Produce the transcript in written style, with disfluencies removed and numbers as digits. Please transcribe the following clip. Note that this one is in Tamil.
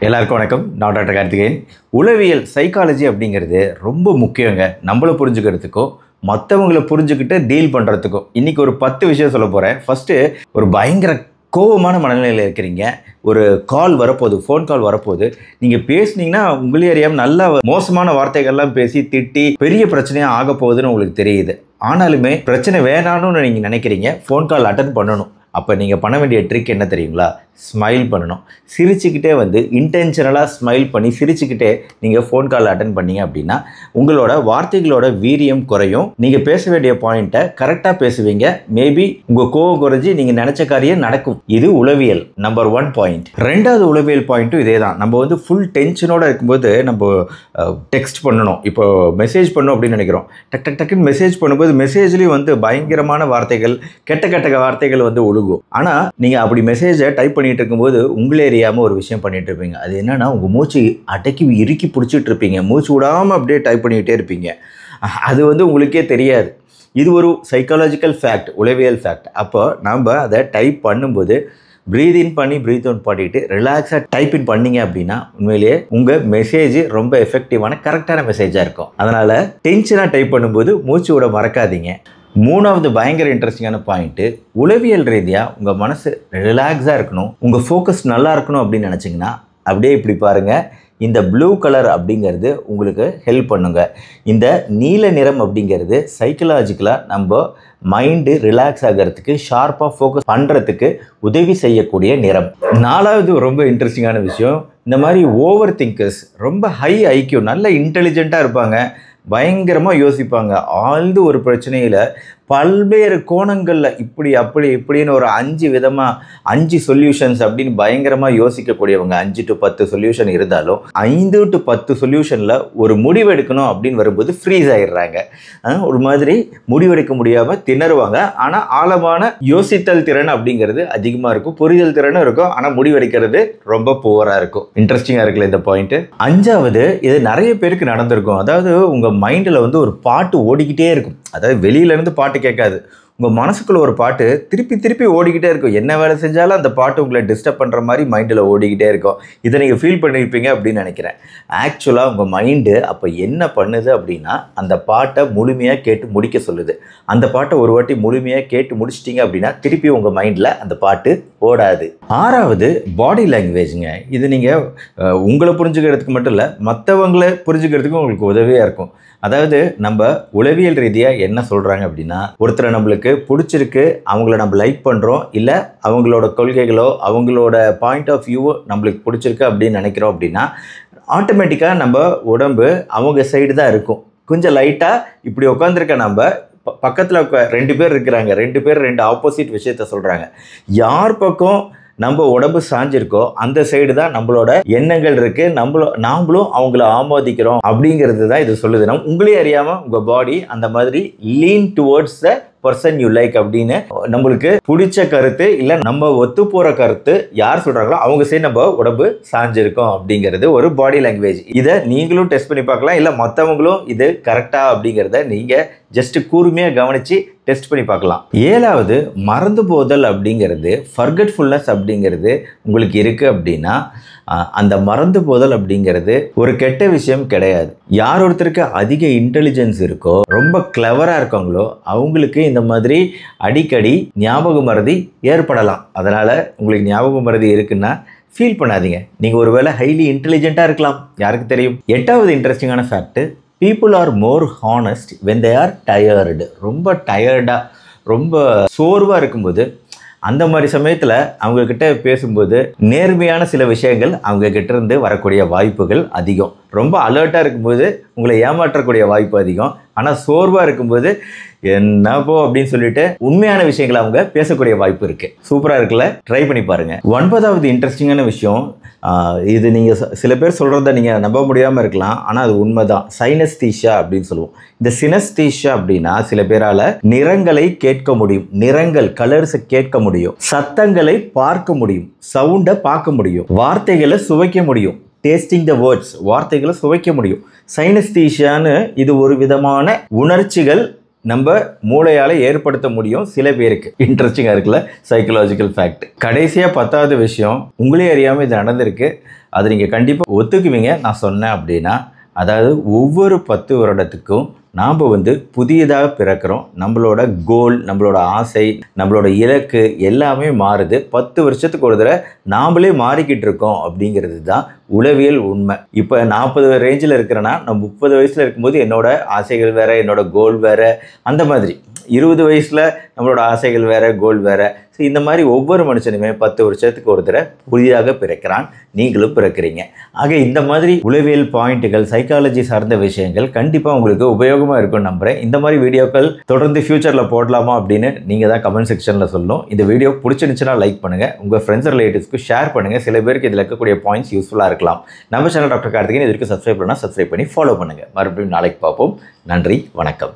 எல்லாருக்கும் வணக்கம். நான் டாக்டர் கார்த்திகேயன். உளவியல் சைக்காலஜி அப்படிங்கிறது ரொம்ப முக்கியங்க. நம்மளை புரிஞ்சுக்கிறதுக்கும் மற்றவங்களை புரிஞ்சுக்கிட்டு டீல் பண்ணுறதுக்கும். இன்றைக்கி ஒரு 10 விஷயம் சொல்ல போகிறேன். ஃபஸ்ட்டு, ஒரு பயங்கர கோபமான மனநிலையில் இருக்கிறீங்க. ஒரு கால் வரப்போகுது, ஃபோன் கால் வரப்போகுது. நீங்கள் பேசுனீங்கன்னா உங்களே அறியாமல் நல்ல மோசமான வார்த்தைகள்லாம் பேசி திட்டி பெரிய பிரச்சனையாக ஆக போகுதுன்னு உங்களுக்கு தெரியுது. ஆனாலுமே பிரச்சனை வேணான்னு நீங்கள் நினைக்கிறீங்க. ஃபோன் கால் அட்டன் பண்ணணும். அப்போ நீங்கள் பண்ண வேண்டிய ட்ரிக் என்ன தெரியுங்களா? ஸ்மைல் பண்ணணும். சிரிச்சுக்கிட்டே இன்டென்ஷனலாக ஸ்மைல் பண்ணி சிரிச்சுக்கிட்டே நீங்கள் ஃபோன் கால் அட்டன் பண்ணீங்க அப்படின்னா உங்களோட வார்த்தைகளோட வீரியம் குறையும். நீங்கள் பேச வேண்டிய பாயிண்ட்டை கரெக்டாக பேசுவீங்க. மேபி உங்கள் கோவம் குறைஞ்சி நீங்கள் நினச்ச காரியம் நடக்கும். இது உளவியல் நம்பர் 1 பாயிண்ட். ரெண்டாவது உளவியல் பாயிண்ட்டும் இதே தான். நம்ம ஃபுல் டென்ஷனோடு இருக்கும்போது நம்ம டெக்ஸ்ட் பண்ணணும். இப்போ மெசேஜ் பண்ணணும் அப்படின்னு நினைக்கிறோம். டக்குன்னு மெசேஜ் பண்ணும்போது மெசேஜ்லேயும் பயங்கரமான வார்த்தைகள், கெட்ட வார்த்தைகள் ஒழுகும். ஆனால் நீங்கள் அப்படி மெசேஜை டைப் பண்ணிட்டு இருக்கும்போது உங்களே அறியாமல் ஒரு விஷயம் பண்ணிட்டு இருப்பீங்க. அது என்னன்னா, உங்கள் மூச்சு அடக்கி இறுக்கி பிடிச்சிட்டு இருப்பீங்க. மூச்சு விடாமல் அப்படியே டைப் பண்ணிக்கிட்டே இருப்பீங்க. அது உங்களுக்கே தெரியாது. இது ஒரு சைக்காலஜிக்கல் ஃபேக்ட், உளவியல் ஃபேக்ட். அப்போ நம்ம அதை டைப் பண்ணும்போது ப்ரீத் இன் பண்ணி ப்ரீத் அவுட் பண்ணிட்டு ரிலாக்ஸாக டைப் இன் பண்ணீங்க அப்படின்னா உண்மையிலேயே உங்கள் மெசேஜ் ரொம்ப எஃபெக்டிவான கரெக்டான மெசேஜாக இருக்கும். அதனால் டென்ஷனாக டைப் பண்ணும்போது மூச்சு விட மறக்காதீங்க. மூணாவது பயங்கர இன்ட்ரெஸ்டிங்கான பாயிண்ட்டு, உளவியல் ரீதியாக உங்கள் மனசு ரிலாக்ஸாக இருக்கணும், உங்கள் ஃபோக்கஸ் நல்லா இருக்கணும் அப்படின்னு நினச்சிங்கன்னா அப்படியே இப்படி பாருங்கள். இந்த ப்ளூ கலர் அப்படிங்கிறது உங்களுக்கு ஹெல்ப் பண்ணுங்க. இந்த நீல நிறம் அப்படிங்கிறது சைக்கலாஜிக்கலாக நம்ம மைண்டு ரிலாக்ஸ் ஆகிறதுக்கு, ஷார்ப்பாக ஃபோக்கஸ் பண்ணுறதுக்கு உதவி செய்யக்கூடிய நிறம். நாலாவது ரொம்ப இன்ட்ரெஸ்டிங்கான விஷயம், இந்த மாதிரி ஓவர் திங்கர்ஸ், ரொம்ப ஹை ஐக்யூ, நல்ல இன்டெலிஜென்ட்டாக இருப்பாங்க, பயங்கரமாக யோசிப்பாங்க. ஆழ்ந்து ஒரு பிரச்சனையில் பல்வேறு கோணங்களில் இப்படி அப்படி இப்படின்னு ஒரு 5 விதமாக 5 சொல்யூஷன்ஸ் அப்படின்னு பயங்கரமாக யோசிக்கக்கூடியவங்க. 5 to 10 சொல்யூஷன் இருந்தாலும் 5 to 10 சொல்யூஷனில் ஒரு முடிவு எடுக்கணும் அப்படின்னு வரும்போது ஃப்ரீஸ் ஆகிடுறாங்க. ஒரு மாதிரி முடிவெடுக்க முடியாமல் திணறுவாங்க. ஆனால் ஆழமான யோசித்தல் திறன் அப்படிங்கிறது அதிகமாக இருக்கும், புரிதல் திறனும் இருக்கும். ஆனால் முடிவெடுக்கிறது ரொம்ப புவராக இருக்கும். இன்ட்ரெஸ்டிங்காக இருக்குல்ல இந்த பாயிண்ட்டு. அஞ்சாவது, இது நிறைய பேருக்கு நடந்திருக்கும். அதாவது உங்கள் மைண்டில் ஒரு பாட்டு ஓடிக்கிட்டே இருக்கும். அதாவது வெளியிலேருந்து பாட்டு கேட்காது, உங்கள் மனசுக்குள்ளே ஒரு பாட்டு திருப்பி ஓடிக்கிட்டே இருக்கும். என்ன வேலை செஞ்சாலும் அந்த பாட்டு உங்களை டிஸ்டர்ப் பண்ணுற மாதிரி மைண்டில் ஓடிக்கிட்டே இருக்கும். இதை நீங்கள் ஃபீல் பண்ணியிருப்பீங்க அப்படின்னு நினைக்கிறேன். ஆக்சுவலாக உங்கள் மைண்டு அப்போ என்ன பண்ணுது அப்படின்னா, அந்த பாட்டை முழுமையாக கேட்டு முடிக்க சொல்லுது. அந்த பாட்டை ஒரு வாட்டி முழுமையாக கேட்டு முடிச்சிட்டிங்க அப்படின்னா திருப்பி உங்கள் மைண்டில் அந்த பாட்டு ஓடாது. ஆறாவது, பாடி லாங்குவேஜுங்க. இது நீங்கள் உங்களை புரிஞ்சுக்கிறதுக்கு மட்டும் இல்லை, மற்றவங்களை புரிஞ்சுக்கிறதுக்கும் உங்களுக்கு உதவியாக இருக்கும். அதாவது நம்ம உளவியல் ரீதியாக என்ன சொல்கிறாங்க அப்படின்னா, ஒருத்தரை நம்மளுக்கு பிடிச்சிருக்கு, அவங்கள நம்ம லைக் பண்ணுறோம், இல்லை அவங்களோட கொள்கைகளோ அவங்களோட பாயிண்ட் ஆஃப் வியூவோ நம்மளுக்கு பிடிச்சிருக்கு அப்படின்னு நினைக்கிறோம் அப்படின்னா ஆட்டோமேட்டிக்காக நம்ம உடம்பு அவங்க சைடு தான் இருக்கும். கொஞ்சம் லைட்டாக இப்படி உட்காந்துருக்க நம்ம பக்கத்தில் 2 பேர் இருக்கிறாங்க, 2 பேர் 2 ஆப்போசிட் விஷயத்த சொல்கிறாங்க. யார் பக்கம் நம்ம உடம்பு சாஞ்சிருக்கோ அந்த சைடு தான் நம்மளோட எண்ணங்கள் இருக்கு, நாமளும் அவங்கள ஆமோதிக்கிறோம் அப்படிங்கிறது தான் இது சொல்லுது. உங்களே அறியாம உங்க பாடி அந்த மாதிரி lean towards the person you like அப்படின்னு நம்மளுக்கு பிடிச்ச கருத்து, இல்லை நம்ம ஒத்து போற கருத்து யார் சொல்றாங்களோ அவங்க சைடு நம்ம உடம்பு சாஞ்சிருக்கோம் அப்படிங்கிறது ஒரு பாடி லாங்குவேஜ். இதை நீங்களும் டெஸ்ட் பண்ணி பார்க்கலாம், இல்லை மற்றவங்களும் இது கரெக்டா அப்படிங்கிறத நீங்க ஜஸ்ட் கூர்மையாக கவனிச்சு டெஸ்ட் பண்ணி பார்க்கலாம். ஏழாவது, மறந்து போதல் அப்படிங்கிறது, ஃபர்கெட்ஃபுல்னஸ் அப்படிங்கிறது உங்களுக்கு இருக்குது அப்படின்னா அந்த மறந்து போதல் அப்படிங்கிறது ஒரு கெட்ட விஷயம் கிடையாது. யார் ஒருத்தருக்கு அதிக இன்டெலிஜென்ஸ் இருக்கோ, ரொம்ப கிளவராக இருக்காங்களோ அவங்களுக்கு இந்த மாதிரி அடிக்கடி ஞாபக மறதி ஏற்படலாம். அதனால் உங்களுக்கு ஞாபக மறதி இருக்குன்னா ஃபீல் பண்ணாதீங்க. நீங்கள் ஒருவேளை ஹைலி இன்டெலிஜென்ட்டாக இருக்கலாம், யாருக்கு தெரியும். எட்டாவது இன்ட்ரெஸ்டிங்கான fact, people are more honest when they are tired. ரொம்ப டயர்டாக, ரொம்ப சோர்வாக இருக்கும்போது அந்த மாதிரி சமயத்தில் அவங்கக்கிட்ட பேசும்போது நேர்மையான சில விஷயங்கள் அவங்கக்கிட்ட இருந்து வரக்கூடிய வாய்ப்புகள் அதிகம். ரொம்ப அலர்ட்டாக இருக்கும்போது உங்களை ஏமாற்றக்கூடிய வாய்ப்பு அதிகம். ஆனால் சோர்வாக இருக்கும்போது என்னப்போ அப்படின்னு சொல்லிட்டு உண்மையான விஷயங்களை அவங்க பேசக்கூடிய வாய்ப்பு இருக்குது. சூப்பராக இருக்குல்ல, ட்ரை பண்ணி பாருங்கள். 9வது இன்ட்ரெஸ்டிங்கான விஷயம், இது நீங்கள் சில பேர் சொல்கிறத நீங்கள் நம்ப முடியாமல் இருக்கலாம், ஆனால் அது உண்மை தான். சைனஸ்தீஷியா அப்படின்னு சொல்லுவோம். இந்த சினஸ்தீஷியா அப்படின்னா சில பேரால் நிறங்களை கேட்க முடியும், நிறங்கள் கலர்ஸை கேட்க முடியும், சத்தங்களை பார்க்க முடியும், சவுண்டை பார்க்க முடியும், வார்த்தைகளை சுவைக்க முடியும், டேஸ்டிங் த வேர்ட்ஸ், வார்த்தைகளை சுவைக்க முடியும். சைனஸ்தீஷியான்னு இது ஒரு விதமான உணர்ச்சிகள் நம்ம மூளையால் ஏற்படுத்த முடியும் சில பேருக்கு. இன்ட்ரெஸ்டிங்காக இருக்குல்ல, சைக்கலாஜிக்கல் ஃபேக்ட். கடைசியாக 10வது விஷயம், உங்களே அறியாமல் இது நடந்திருக்கு. அதை நீங்கள் கண்டிப்பாக ஒத்துக்குவீங்க நான் சொன்னேன் அப்படின்னா. அதாவது ஒவ்வொரு 10 வருடத்துக்கும் நாம் புதியதாக பிறக்கிறோம். நம்மளோட கோல், நம்மளோட ஆசை, நம்மளோட இலக்கு எல்லாமே மாறுது. 10 வருஷத்துக்கு ஒரு தடவை நாமளே மாறிக்கிட்டு இருக்கோம் அப்படிங்கிறது தான் உளவியல் உண்மை. இப்போ 40 ரேஞ்சில் இருக்கிறேன்னா நான் 30 வயசில் இருக்கும்போது என்னோட ஆசைகள் வேறு, என்னோட கோல் வேறு. அந்த மாதிரி 20 வயசில் நம்மளோட ஆசைகள் வேறு, கோல் வேறு. ஸோ இந்த மாதிரி ஒவ்வொரு மனுஷனுமே 10 வருஷத்துக்கு ஒரு தடவை புதிதாக பிறக்கிறான். நீங்களும் பிறக்கிறீங்க. ஆக இந்த மாதிரி உளவியல் பாயிண்ட்டுகள், சைக்காலஜி சார்ந்த விஷயங்கள் கண்டிப்பாக உங்களுக்கு உபயோகமாக இருக்கும்னு நம்புகிறேன். இந்த மாதிரி வீடியோக்கள் தொடர்ந்து ஃபியூச்சரில் போடலாமா அப்படின்னு நீங்கள் தான் கமெண்ட் செக்ஷனில் சொல்லணும். இந்த வீடியோ பிடிச்சிருந்துச்சுன்னா லைக் பண்ணுங்கள், உங்கள் ஃப்ரெண்ட்ஸ் ரிலேட்டிவ்ஸ்க்கு ஷேர் பண்ணுங்கள். சில பேருக்கு இதில் இருக்கக்கூடிய பாயிண்ட்ஸ் யூஸ்ஃபுல்லாக இருக்கலாம். நம்ம சேனல் டாக்டர் கார்த்திகேயன். இது வரைக்கும் சப்ஸ்கிரைப் பண்ணால் சப்ஸ்கிரைப் பண்ணி ஃபாலோ பண்ணுங்கள். மறுபடியும் நாளைக்கு பார்ப்போம். நன்றி, வணக்கம்.